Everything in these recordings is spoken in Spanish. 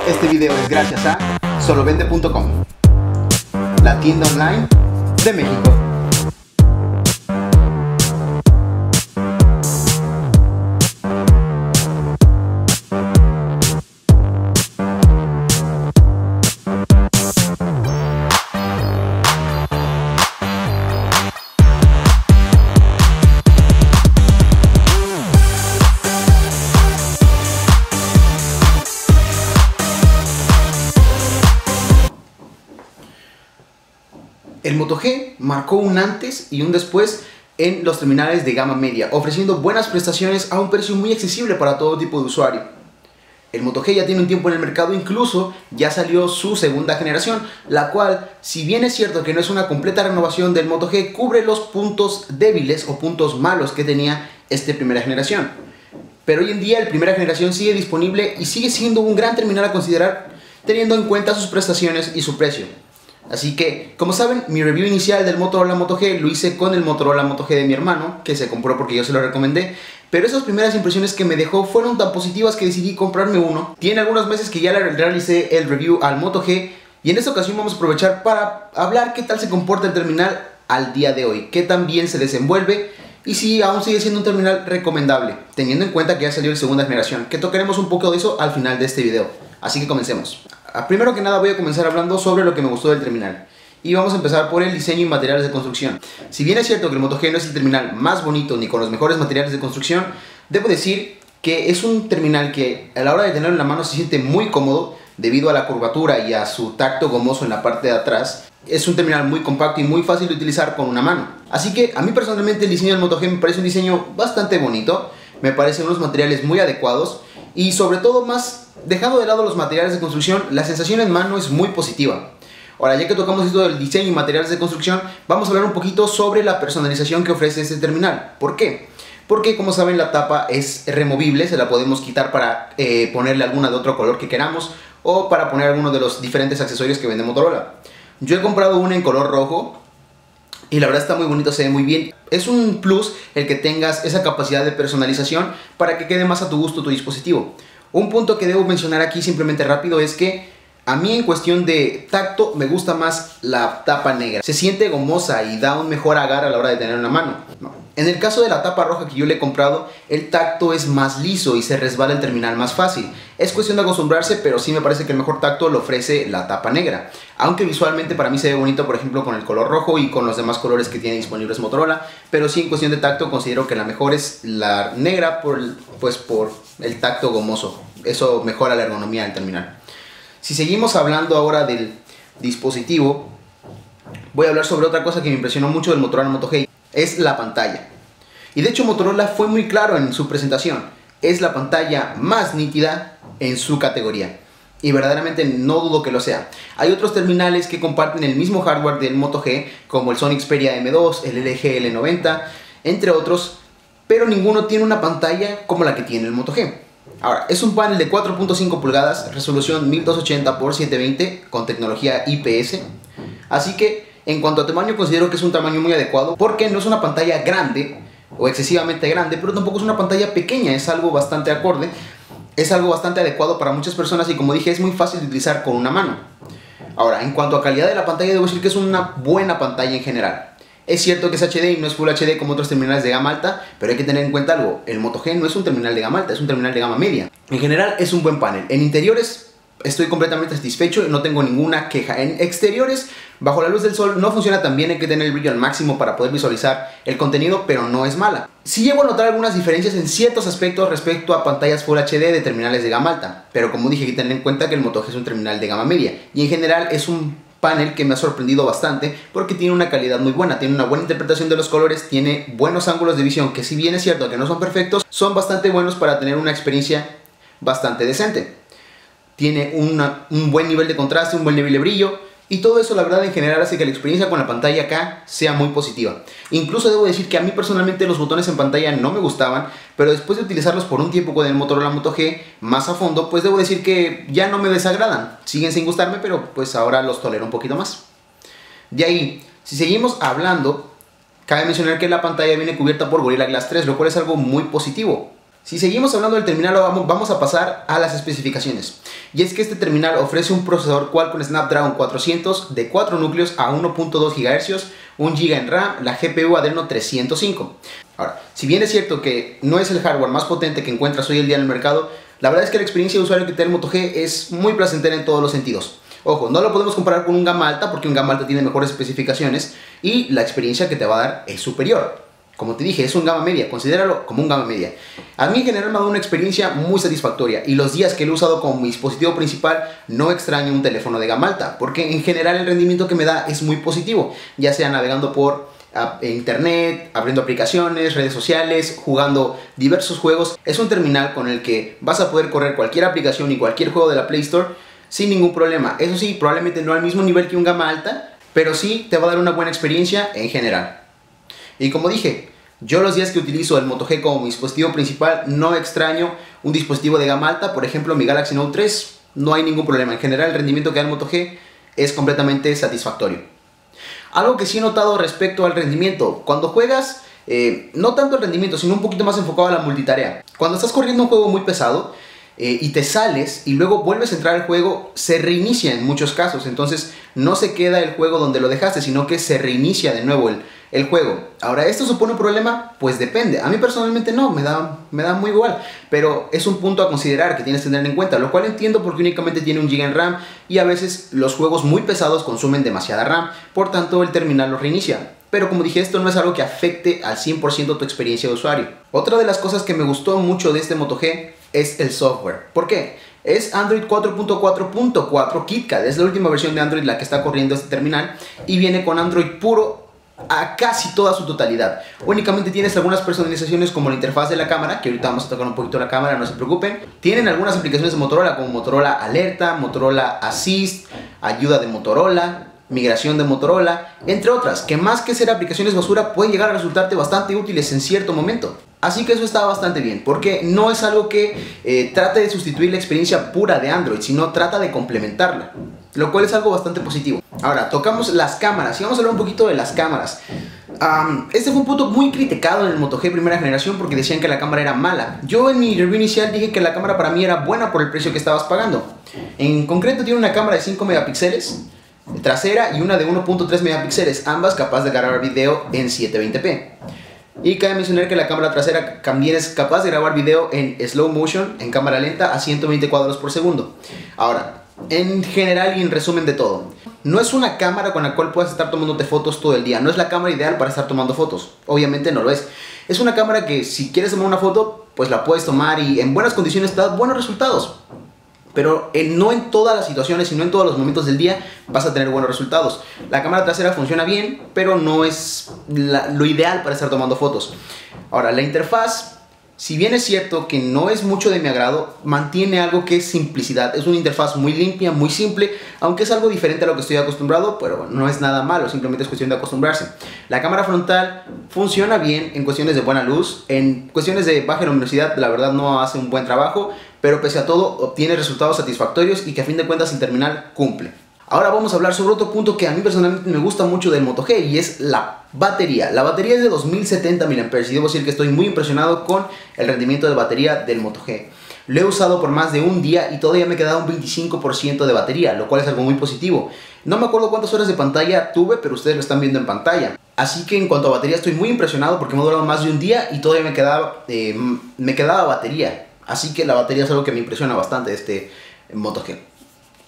Este video es gracias a solovende.com, la tienda online de México. El Moto G marcó un antes y un después en los terminales de gama media, ofreciendo buenas prestaciones a un precio muy accesible para todo tipo de usuario. El Moto G ya tiene un tiempo en el mercado, incluso ya salió su segunda generación, la cual, si bien es cierto que no es una completa renovación del Moto G, cubre los puntos débiles o puntos malos que tenía este primera generación. Pero hoy en día el primera generación sigue disponible y sigue siendo un gran terminal a considerar, teniendo en cuenta sus prestaciones y su precio. Así que, como saben, mi review inicial del Motorola Moto G lo hice con el Motorola Moto G de mi hermano, que se compró porque yo se lo recomendé. Pero esas primeras impresiones que me dejó fueron tan positivas que decidí comprarme uno. Tiene algunos meses que ya le realicé el review al Moto G, y en esta ocasión vamos a aprovechar para hablar qué tal se comporta el terminal al día de hoy, qué tan bien se desenvuelve y si aún sigue siendo un terminal recomendable, teniendo en cuenta que ya salió de segunda generación, que tocaremos un poco de eso al final de este video. Así que comencemos. Primero que nada voy a comenzar hablando sobre lo que me gustó del terminal. Y vamos a empezar por el diseño y materiales de construcción. Si bien es cierto que el Moto G no es el terminal más bonito ni con los mejores materiales de construcción, debo decir que es un terminal que a la hora de tenerlo en la mano se siente muy cómodo debido a la curvatura y a su tacto gomoso en la parte de atrás. Es un terminal muy compacto y muy fácil de utilizar con una mano. Así que a mí personalmente el diseño del Moto G me parece un diseño bastante bonito. Me parecen unos materiales muy adecuados y sobre todo, más dejando de lado los materiales de construcción, la sensación en mano es muy positiva. Ahora, ya que tocamos esto del diseño y materiales de construcción, vamos a hablar un poquito sobre la personalización que ofrece este terminal. ¿Por qué? Porque, como saben, la tapa es removible, se la podemos quitar para ponerle alguna de otro color que queramos o para poner alguno de los diferentes accesorios que vende Motorola. Yo he comprado una en color rojo y la verdad está muy bonito, se ve muy bien. Es un plus el que tengas esa capacidad de personalización para que quede más a tu gusto tu dispositivo. Un punto que debo mencionar aquí simplemente rápido es que a mí en cuestión de tacto me gusta más la tapa negra. Se siente gomosa y da un mejor agarre a la hora de tener en la mano. En el caso de la tapa roja que yo le he comprado, el tacto es más liso y se resbala el terminal más fácil. Es cuestión de acostumbrarse, pero sí me parece que el mejor tacto lo ofrece la tapa negra. Aunque visualmente para mí se ve bonito, por ejemplo, con el color rojo y con los demás colores que tiene disponibles Motorola. Pero sí, en cuestión de tacto considero que la mejor es la negra por el tacto gomoso. Eso mejora la ergonomía del terminal. Si seguimos hablando ahora del dispositivo, voy a hablar sobre otra cosa que me impresionó mucho del Motorola Moto G. Es la pantalla. Y de hecho Motorola fue muy claro en su presentación. Es la pantalla más nítida en su categoría. Y verdaderamente no dudo que lo sea. Hay otros terminales que comparten el mismo hardware del Moto G, como el Sony Xperia M2, el LG L90, entre otros, pero ninguno tiene una pantalla como la que tiene el Moto G. Ahora, es un panel de 4.5 pulgadas, resolución 1280 x 720 con tecnología IPS. Así que, en cuanto a tamaño, considero que es un tamaño muy adecuado, porque no es una pantalla grande o excesivamente grande, pero tampoco es una pantalla pequeña, es algo bastante acorde, es algo bastante adecuado para muchas personas y, como dije, es muy fácil de utilizar con una mano. Ahora, en cuanto a calidad de la pantalla, debo decir que es una buena pantalla en general. Es cierto que es HD y no es Full HD como otros terminales de gama alta, pero hay que tener en cuenta algo: el Moto G no es un terminal de gama alta, es un terminal de gama media. En general es un buen panel. En interiores estoy completamente satisfecho y no tengo ninguna queja. En exteriores, bajo la luz del sol, no funciona tan bien, hay que tener el brillo al máximo para poder visualizar el contenido, pero no es mala. Sí llego a notar algunas diferencias en ciertos aspectos respecto a pantallas Full HD de terminales de gama alta, pero como dije, hay que tener en cuenta que el Moto G es un terminal de gama media y en general es un panel que me ha sorprendido bastante porque tiene una calidad muy buena, tiene una buena interpretación de los colores, tiene buenos ángulos de visión que, si bien es cierto que no son perfectos, son bastante buenos para tener una experiencia bastante decente. Tiene un buen nivel de contraste, un buen nivel de brillo y todo eso, la verdad, en general hace que la experiencia con la pantalla acá sea muy positiva. Incluso debo decir que a mí personalmente los botones en pantalla no me gustaban, pero después de utilizarlos por un tiempo con el Motorola Moto G más a fondo, pues debo decir que ya no me desagradan. Siguen sin gustarme, pero pues ahora los tolero un poquito más. De ahí, si seguimos hablando, cabe mencionar que la pantalla viene cubierta por Gorilla Glass 3, lo cual es algo muy positivo. Si seguimos hablando del terminal, vamos a pasar a las especificaciones. Y es que este terminal ofrece un procesador Qualcomm Snapdragon 400 de 4 núcleos a 1.2 GHz, 1 GB en RAM, la GPU Adreno 305. Ahora, si bien es cierto que no es el hardware más potente que encuentras hoy en día en el mercado, la verdad es que la experiencia de usuario que tiene el Moto G es muy placentera en todos los sentidos. Ojo, no lo podemos comparar con un gama alta porque un gama alta tiene mejores especificaciones y la experiencia que te va a dar es superior. Como te dije, es un gama media, considéralo como un gama media. A mí en general me ha dado una experiencia muy satisfactoria y los días que lo he usado como mi dispositivo principal no extraño un teléfono de gama alta, porque en general el rendimiento que me da es muy positivo, ya sea navegando por internet, abriendo aplicaciones, redes sociales, jugando diversos juegos. Es un terminal con el que vas a poder correr cualquier aplicación y cualquier juego de la Play Store sin ningún problema. Eso sí, probablemente no al mismo nivel que un gama alta, pero sí te va a dar una buena experiencia en general. Y como dije, yo los días que utilizo el Moto G como mi dispositivo principal no extraño un dispositivo de gama alta. Por ejemplo, mi Galaxy Note 3, no hay ningún problema. En general el rendimiento que da el Moto G es completamente satisfactorio. Algo que sí he notado respecto al rendimiento, cuando juegas, no tanto el rendimiento, sino un poquito más enfocado a la multitarea. Cuando estás corriendo un juego muy pesado y te sales y luego vuelves a entrar al juego, se reinicia en muchos casos. Entonces no se queda el juego donde lo dejaste, sino que se reinicia de nuevo el juego. Ahora, ¿esto supone un problema? Pues depende. A mí personalmente no, me da muy igual. Pero es un punto a considerar que tienes que tener en cuenta, lo cual entiendo porque únicamente tiene 1 GB en RAM y a veces los juegos muy pesados consumen demasiada RAM, por tanto el terminal lo reinicia. Pero como dije, esto no es algo que afecte al 100% tu experiencia de usuario. Otra de las cosas que me gustó mucho de este Moto G es el software. ¿Por qué? Es Android 4.4.4 KitKat, es la última versión de Android la que está corriendo este terminal y viene con Android puro a casi toda su totalidad. Únicamente tienes algunas personalizaciones como la interfaz de la cámara, que ahorita vamos a tocar un poquito la cámara, no se preocupen. Tienen algunas aplicaciones de Motorola como Motorola Alerta, Motorola Assist, ayuda de Motorola, migración de Motorola, entre otras, que más que ser aplicaciones basura pueden llegar a resultarte bastante útiles en cierto momento. Así que eso está bastante bien, porque no es algo que trate de sustituir la experiencia pura de Android, sino trata de complementarla, lo cual es algo bastante positivo. Ahora, tocamos las cámaras, y vamos a hablar un poquito de las cámaras. Este fue un punto muy criticado en el Moto G primera generación porque decían que la cámara era mala. Yo en mi review inicial dije que la cámara para mí era buena por el precio que estabas pagando. En concreto tiene una cámara de 5 megapíxeles trasera y una de 1.3 megapíxeles, ambas capaz de grabar video en 720p. Y cabe mencionar que la cámara trasera también es capaz de grabar video en slow motion, en cámara lenta, a 120 cuadros por segundo. Ahora, en general y en resumen de todo, no es una cámara con la cual puedas estar tomándote fotos todo el día. No es la cámara ideal para estar tomando fotos. Obviamente no lo es. Es una cámara que si quieres tomar una foto, pues la puedes tomar y en buenas condiciones te da buenos resultados. Pero no en todas las situaciones y no en todos los momentos del día vas a tener buenos resultados. La cámara trasera funciona bien, pero no es lo ideal para estar tomando fotos. Ahora, la interfaz, si bien es cierto que no es mucho de mi agrado, mantiene algo que es simplicidad. Es una interfaz muy limpia, muy simple, aunque es algo diferente a lo que estoy acostumbrado, pero no es nada malo, simplemente es cuestión de acostumbrarse. La cámara frontal funciona bien en cuestiones de buena luz, en cuestiones de baja luminosidad la verdad no hace un buen trabajo, pero pese a todo obtiene resultados satisfactorios y que a fin de cuentas el terminal cumple. Ahora vamos a hablar sobre otro punto que a mí personalmente me gusta mucho del Moto G y es la batería. La batería es de 2070 mAh y debo decir que estoy muy impresionado con el rendimiento de batería del Moto G. Lo he usado por más de un día y todavía me queda un 25% de batería, lo cual es algo muy positivo. No me acuerdo cuántas horas de pantalla tuve, pero ustedes lo están viendo en pantalla. Así que en cuanto a batería estoy muy impresionado porque me ha durado más de un día y todavía me quedaba batería. Así que la batería es algo que me impresiona bastante de este Moto G.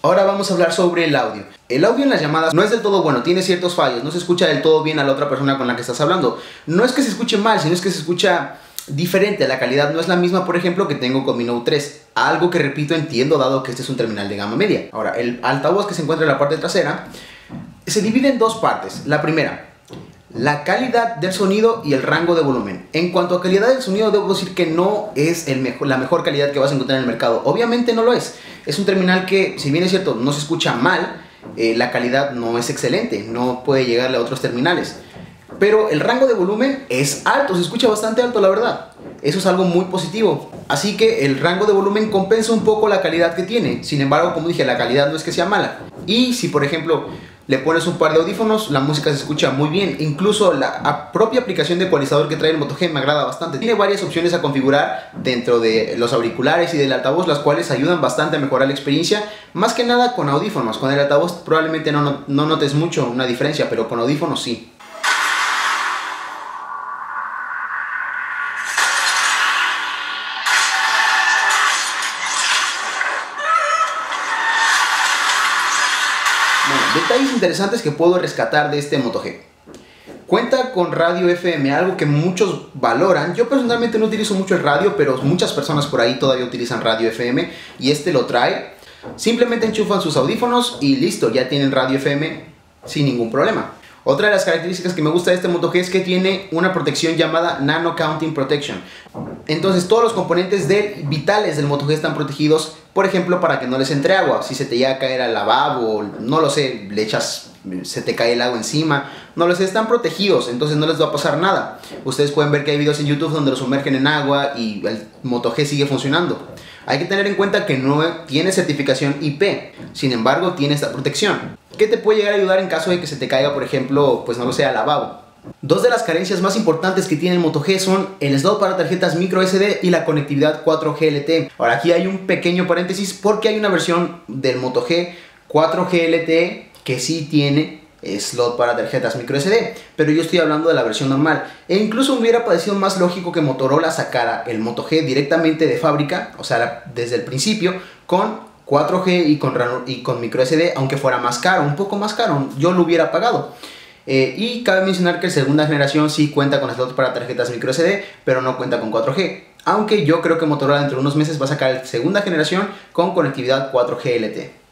Ahora vamos a hablar sobre el audio. El audio en las llamadas no es del todo bueno, tiene ciertos fallos, no se escucha del todo bien a la otra persona con la que estás hablando. No es que se escuche mal, sino es que se escucha diferente, la calidad no es la misma, por ejemplo, que tengo con mi Note 3. Algo que repito, entiendo, dado que este es un terminal de gama media. Ahora, el altavoz que se encuentra en la parte trasera se divide en dos partes. La primera, la calidad del sonido y el rango de volumen. En cuanto a calidad del sonido, debo decir que no es la mejor calidad que vas a encontrar en el mercado. Obviamente no lo es. Es un terminal que, si bien es cierto, no se escucha mal, la calidad no es excelente, no puede llegarle a otros terminales. Pero el rango de volumen es alto, se escucha bastante alto, la verdad. Eso es algo muy positivo. Así que el rango de volumen compensa un poco la calidad que tiene. Sin embargo, como dije, la calidad no es que sea mala. Y si, por ejemplo, le pones un par de audífonos, la música se escucha muy bien. Incluso la propia aplicación de ecualizador que trae el Moto G me agrada bastante. Tiene varias opciones a configurar dentro de los auriculares y del altavoz, las cuales ayudan bastante a mejorar la experiencia. Más que nada con audífonos. Con el altavoz probablemente no notes mucho una diferencia, pero con audífonos sí. Bueno, detalles interesantes que puedo rescatar de este Moto G. Cuenta con radio FM, algo que muchos valoran. Yo personalmente no utilizo mucho el radio, pero muchas personas por ahí todavía utilizan radio FM y este lo trae. Simplemente enchufan sus audífonos y listo, ya tienen radio FM sin ningún problema. Otra de las características que me gusta de este Moto G es que tiene una protección llamada Nano Counting Protection. Entonces todos los componentes vitales del Moto G están protegidos, por ejemplo, para que no les entre agua. Si se te llega a caer al lavabo, no lo sé, se te cae el agua encima, no lo sé, están protegidos, entonces no les va a pasar nada. Ustedes pueden ver que hay videos en YouTube donde los sumergen en agua y el Moto G sigue funcionando. Hay que tener en cuenta que no tiene certificación IP, sin embargo tiene esta protección, que te puede llegar a ayudar en caso de que se te caiga, por ejemplo, pues no lo sé, al lavabo. Dos de las carencias más importantes que tiene el Moto G son el slot para tarjetas micro SD y la conectividad 4G LTE. Ahora aquí hay un pequeño paréntesis porque hay una versión del Moto G 4G LTE que sí tiene slot para tarjetas micro SD, pero yo estoy hablando de la versión normal. E incluso me hubiera parecido más lógico que Motorola sacara el Moto G directamente de fábrica, o sea, desde el principio, con 4G y con micro SD, aunque fuera más caro, un poco más caro, yo lo hubiera pagado. Y cabe mencionar que la segunda generación sí cuenta con slots para tarjetas micro SD, pero no cuenta con 4G. Aunque yo creo que Motorola dentro de unos meses va a sacar la segunda generación con conectividad 4G LTE.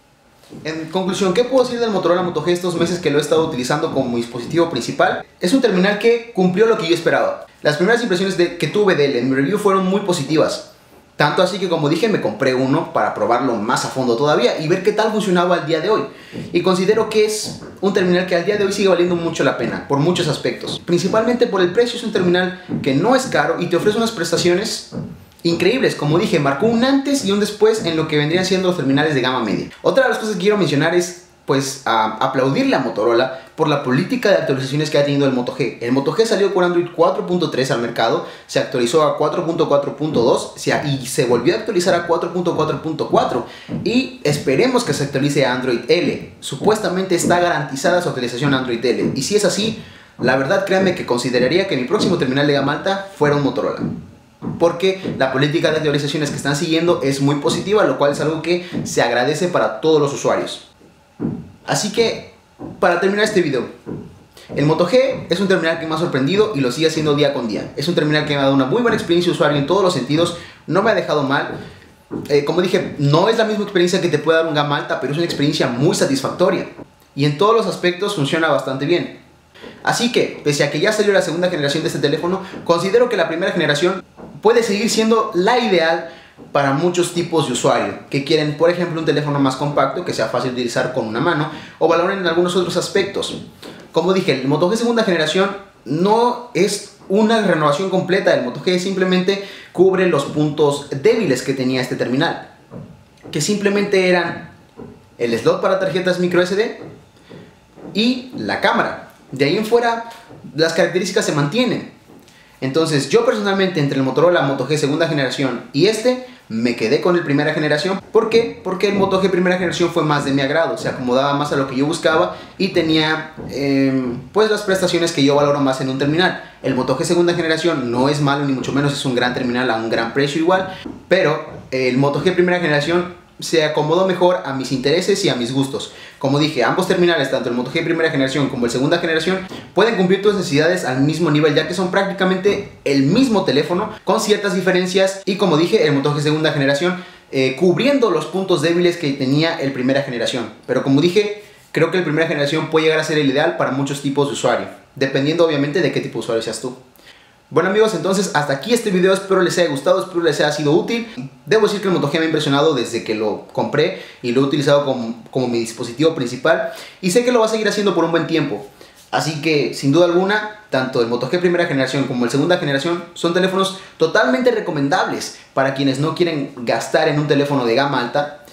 En conclusión, ¿qué puedo decir del Motorola Moto G estos meses que lo he estado utilizando como dispositivo principal? Es un terminal que cumplió lo que yo esperaba. Las primeras impresiones que tuve de él en mi review fueron muy positivas. Tanto así que, como dije, me compré uno para probarlo más a fondo todavía y ver qué tal funcionaba al día de hoy. Y considero que es un terminal que al día de hoy sigue valiendo mucho la pena, por muchos aspectos. Principalmente por el precio, es un terminal que no es caro y te ofrece unas prestaciones increíbles. Como dije, marcó un antes y un después en lo que vendrían siendo los terminales de gama media. Otra de las cosas que quiero mencionar es, pues, aplaudirle a Motorola por la política de actualizaciones que ha tenido el Moto G. El Moto G salió con Android 4.3 al mercado, se actualizó a 4.4.2 y se volvió a actualizar a 4.4.4 y esperemos que se actualice a Android L. Supuestamente está garantizada su actualización a Android L, y si es así, la verdad créanme que consideraría que mi próximo terminal de gama alta fuera un Motorola, porque la política de actualizaciones que están siguiendo es muy positiva, lo cual es algo que se agradece para todos los usuarios. Así que, para terminar este video, el Moto G es un terminal que me ha sorprendido y lo sigue haciendo día con día. Es un terminal que me ha dado una muy buena experiencia de usuario en todos los sentidos, no me ha dejado mal. Como dije, no es la misma experiencia que te puede dar un gama alta, pero es una experiencia muy satisfactoria. Y en todos los aspectos funciona bastante bien. Así que, pese a que ya salió la segunda generación de este teléfono, considero que la primera generación puede seguir siendo la ideal para muchos tipos de usuario que quieren, por ejemplo, un teléfono más compacto que sea fácil de utilizar con una mano o valoren en algunos otros aspectos. Como dije, el Moto G segunda generación no es una renovación completa del Moto G, simplemente cubre los puntos débiles que tenía este terminal, que simplemente eran el slot para tarjetas micro SD y la cámara. De ahí en fuera, las características se mantienen. Entonces, yo personalmente, entre el Motorola Moto G segunda generación y me quedé con el primera generación. ¿Por qué? Porque el Moto G primera generación fue más de mi agrado, se acomodaba más a lo que yo buscaba y tenía pues las prestaciones que yo valoro más en un terminal. El Moto G segunda generación no es malo, ni mucho menos, es un gran terminal a un gran precio igual, pero el Moto G primera generación se acomodó mejor a mis intereses y a mis gustos. Como dije, ambos terminales, tanto el Moto G primera generación como el segunda generación, pueden cumplir tus necesidades al mismo nivel, ya que son prácticamente el mismo teléfono con ciertas diferencias. Y como dije, el Moto G segunda generación cubriendo los puntos débiles que tenía el primera generación. Pero como dije, creo que el primera generación puede llegar a ser el ideal para muchos tipos de usuario, dependiendo obviamente de qué tipo de usuario seas tú. Bueno amigos, entonces hasta aquí este video, espero les haya gustado, espero les haya sido útil. Debo decir que el Moto G me ha impresionado desde que lo compré y lo he utilizado como mi dispositivo principal, y sé que lo va a seguir haciendo por un buen tiempo. Así que sin duda alguna, tanto el Moto G primera generación como el segunda generación son teléfonos totalmente recomendables para quienes no quieren gastar en un teléfono de gama alta.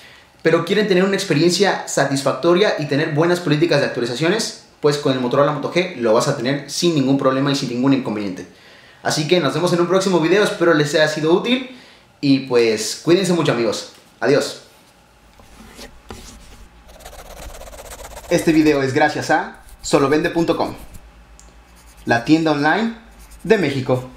pero quieren tener una experiencia satisfactoria y tener buenas políticas de actualizaciones, pues con el Motorola Moto G lo vas a tener sin ningún problema y sin ningún inconveniente. Así que nos vemos en un próximo video, espero les haya sido útil y pues cuídense mucho, amigos. Adiós. Este video es gracias a solovende.com, la tienda online de México.